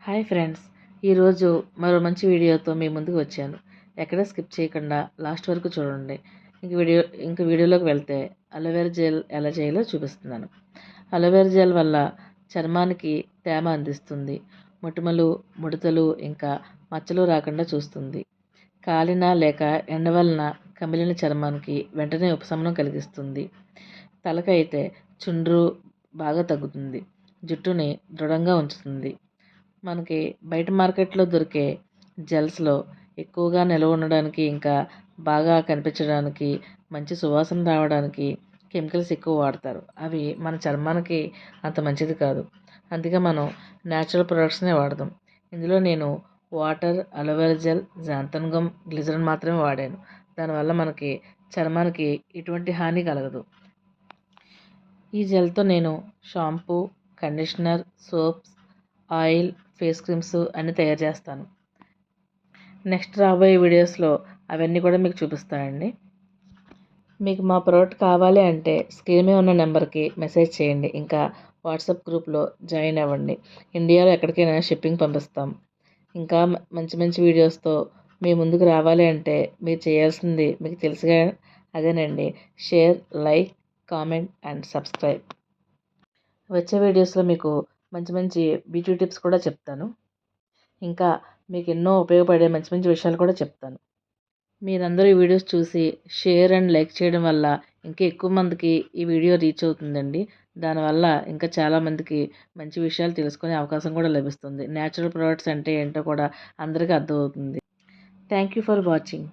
Hi friends, ఈరోజు మరో మంచి వీడియోతో మీ ముందుకు వచ్చాను. ఎక్కడ స్కిప్ చేయకుండా లాస్ట్ వరకు చూడండి. వీడియోలోకి వెళ్తే అలోవెరా జెల్ ఎలా చేయాలో చూపిస్తున్నాను. అలోవెరా జెల్ వల్ల చర్మానికి తేమ అందిస్తుంది. మొటిమలు, ముడతలు ఇంకా మచ్చలు రాకుండా చూస్తుంది. కాలిన లేక ఎండ వలన కమిలిన చర్మానికి వెంటనే ఉపశమనం కలిగిస్తుంది. తలకైతే చుండ్రు బాగా తగ్గుతుంది. జుట్టుని దృఢంగా ఉంచుతుంది. మనకి బయట మార్కెట్లో దొరికే జెల్స్లో ఎక్కువగా నిల్వ ఉండడానికి ఇంకా బాగా కనిపించడానికి మంచి సువాసన రావడానికి కెమికల్స్ ఎక్కువ వాడతారు. అవి మన చర్మానికి అంత మంచిది కాదు. అందుకే మనం న్యాచురల్ ప్రొడక్ట్స్నే వాడదాం. ఇందులో నేను water, aloe vera gel, xanthan gum, glycerin మాత్రమే వాడాను. దానివల్ల మనకి చర్మానికి ఎటువంటి హాని కలగదు. ఈ జెల్తో నేను shampoo, conditioner, soaps, oil, face creams అన్నీ తయారు చేస్తాను. నెక్స్ట్ రాబోయే వీడియోస్లో అవన్నీ కూడా మీకు చూపిస్తానండి. మీకు మా ప్రోడక్ట్ కావాలి అంటే స్క్రీన్ మీద ఉన్న నెంబర్కి మెసేజ్ చేయండి. ఇంకా వాట్సాప్ గ్రూప్లో జాయిన్ అవ్వండి. ఇండియాలో ఎక్కడికైనా షిప్పింగ్ పంపిస్తాం. ఇంకా మంచి మంచి వీడియోస్తో మీ ముందుకు రావాలి అంటే మీరు చేయాల్సింది మీకు తెలుసుగా, అదేనండి, share, like, comment and subscribe. వచ్చే వీడియోస్లో మీకు మంచి మంచి బ్యూటీ టిప్స్ కూడా చెప్తాను. ఇంకా మీకు ఎన్నో ఉపయోగపడే మంచి మంచి విషయాలు కూడా చెప్తాను. మీరందరూ ఈ వీడియోస్ చూసి షేర్ అండ్ లైక్ చేయడం వల్ల ఇంకా ఎక్కువ మందికి ఈ వీడియో రీచ్ అవుతుందండి. దానివల్ల ఇంకా చాలామందికి మంచి విషయాలు తెలుసుకునే అవకాశం కూడా లభిస్తుంది. న్యాచురల్ ప్రొడక్ట్స్ అంటే ఏంటో కూడా అందరికీ అర్థమవుతుంది. Thank you for watching.